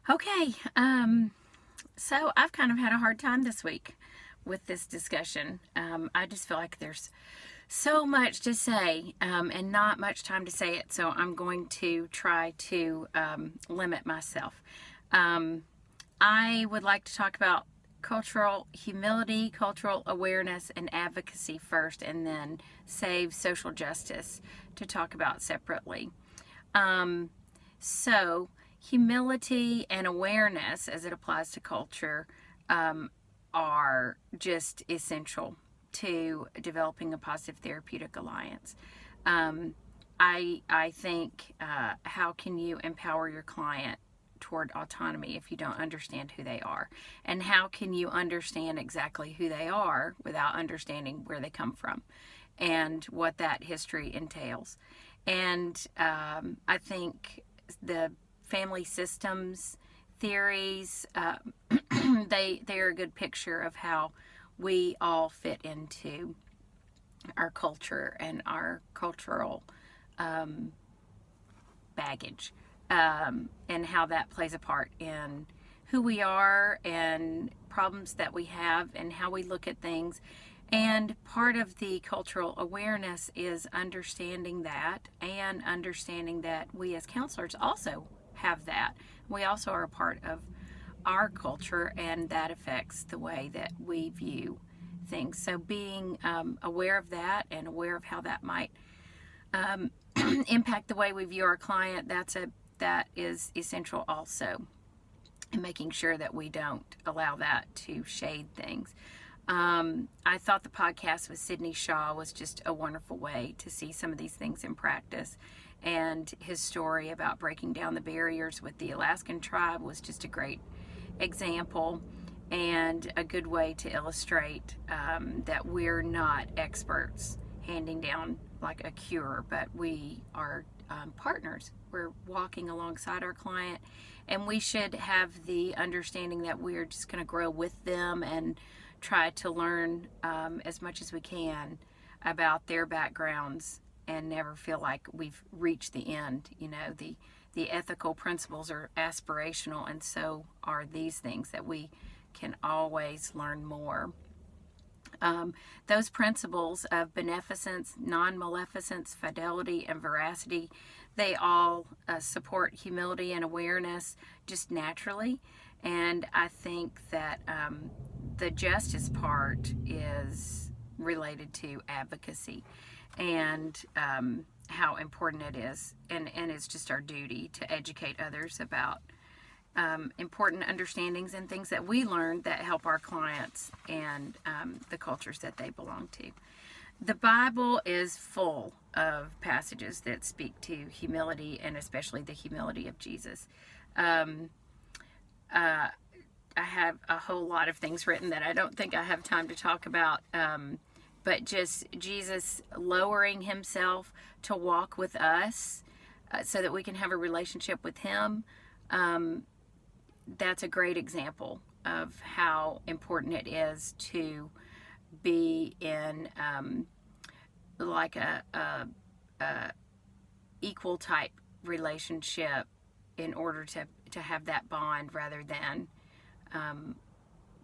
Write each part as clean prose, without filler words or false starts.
Okay, so I've kind of had a hard time this week with this discussion. I just feel like there's so much to say and not much time to say it, so I'm going to try to limit myself. Um, I would like to talk about cultural humility, cultural awareness, and advocacy first, and then save social justice to talk about separately. Um, so, humility and awareness as it applies to culture um, are just essential to developing a positive therapeutic alliance. Um, I think how can you empower your client toward autonomy if you don't understand who they are? And how can you understand exactly who they are without understanding where they come from and what that history entails? And I think the family systems theories, they're a good picture of how we all fit into our culture and our cultural um, baggage, and how that plays a part in who we are and problems that we have and how we look at things. And part of the cultural awareness is understanding that and understanding that we as counselors also have that. We also are a part of our culture, and that affects the way that we view things. So being aware of that and aware of how that might um, impact the way we view our client, that is essential also, and making sure that we don't allow that to shade things. I thought the podcast with Sydney Shaw was just a wonderful way to see some of these things in practice. And his story about breaking down the barriers with the Alaskan tribe was just a great example and a good way to illustrate that we're not experts handing down like a cure, but we are partners. We're walking alongside our client, and we should have the understanding that we're just going to grow with them and try to learn as much as we can about their backgrounds and never feel like we've reached the end. You know, the ethical principles are aspirational, and so are these things that we can always learn more. Those principles of beneficence, non-maleficence, fidelity, and veracity, they all support humility and awareness just naturally. And I think that the justice part is related to advocacy and how important it is. And it's just our duty to educate others about important understandings and things that we learned that help our clients and the cultures that they belong to. The Bible is full of passages that speak to humility, and especially the humility of Jesus. Um, I have a whole lot of things written that I don't think I have time to talk about, but just Jesus lowering himself to walk with us so that we can have a relationship with him. That's a great example of how important it is to be in like a equal type relationship in order to have that bond rather than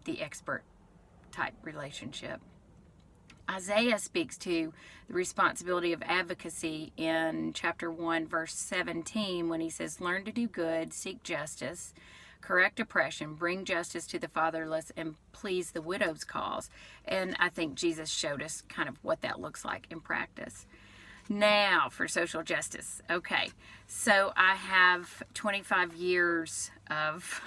the expert type relationship. Isaiah speaks to the responsibility of advocacy in chapter 1, verse 17, when he says, "Learn to do good, seek justice, correct oppression, bring justice to the fatherless, and please the widow's cause." And I think Jesus showed us kind of what that looks like in practice. Now for social justice. Okay, so I have 25 years of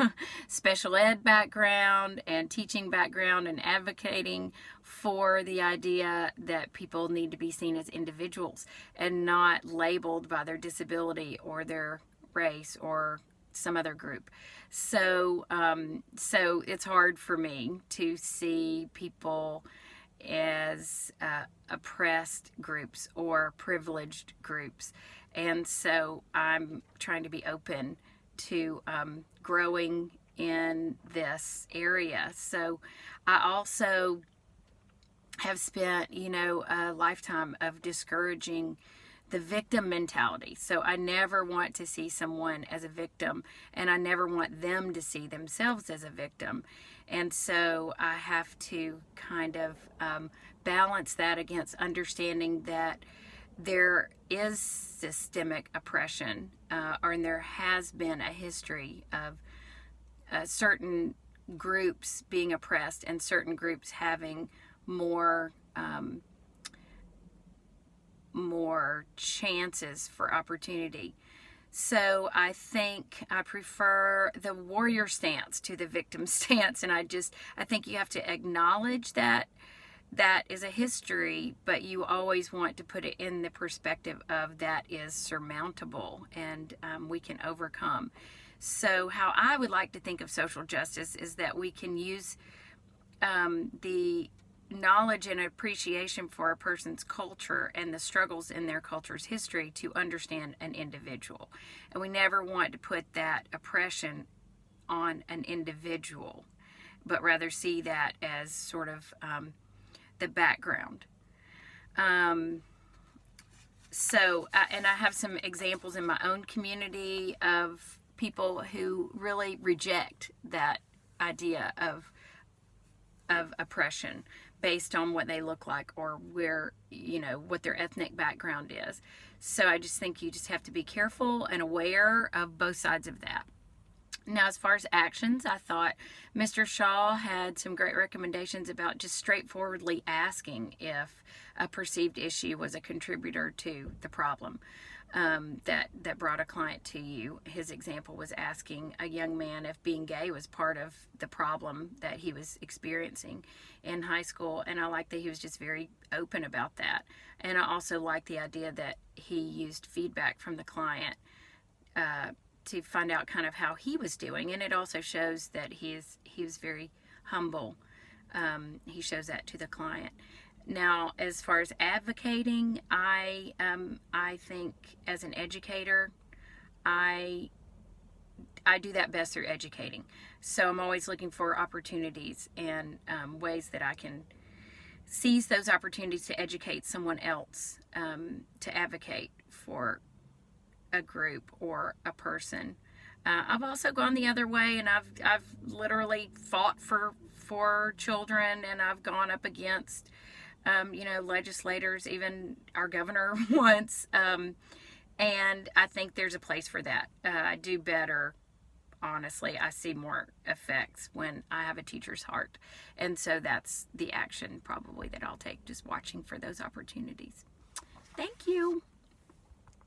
special ed background and teaching background and advocating for the idea that people need to be seen as individuals and not labeled by their disability or their race or some other group. So it's hard for me to see people as oppressed groups or privileged groups. And so I'm trying to be open to growing in this area. So I also have spent, a lifetime of discouraging the victim mentality. So I never want to see someone as a victim, and I never want them to see themselves as a victim. And so I have to kind of balance that against understanding that there is systemic oppression, and there has been a history of certain groups being oppressed and certain groups having more chances for opportunity. So I think I prefer the warrior stance to the victim stance, and I think you have to acknowledge that is a history, but you always want to put it in the perspective of that is surmountable, and we can overcome. So how I would like to think of social justice is that we can use the knowledge and appreciation for a person's culture and the struggles in their culture's history to understand an individual. And we never want to put that oppression on an individual, but rather see that as sort of the background. And I have some examples in my own community of people who really reject that idea of oppression based on what they look like or what their ethnic background is. So I just think you just have to be careful and aware of both sides of that. Now, as far as actions, I thought Mr. Shaw had some great recommendations about just straightforwardly asking if a perceived issue was a contributor to the problem that brought a client to you. His example was asking a young man if being gay was part of the problem that he was experiencing in high school, and I like that he was just very open about that. And I also like the idea that he used feedback from the client to find out kind of how he was doing, and it also shows that he was very humble. He shows that to the client. Now, as far as advocating, I think as an educator, I do that best through educating. So I'm always looking for opportunities and ways that I can seize those opportunities to educate someone else, to advocate for a group or a person. I've also gone the other way, and I've literally fought for children, and I've gone up against legislators, even our governor once, and I think there's a place for that. I do better, honestly. I see more effects when I have a teacher's heart, and so that's the action probably that I'll take, just watching for those opportunities. Thank you.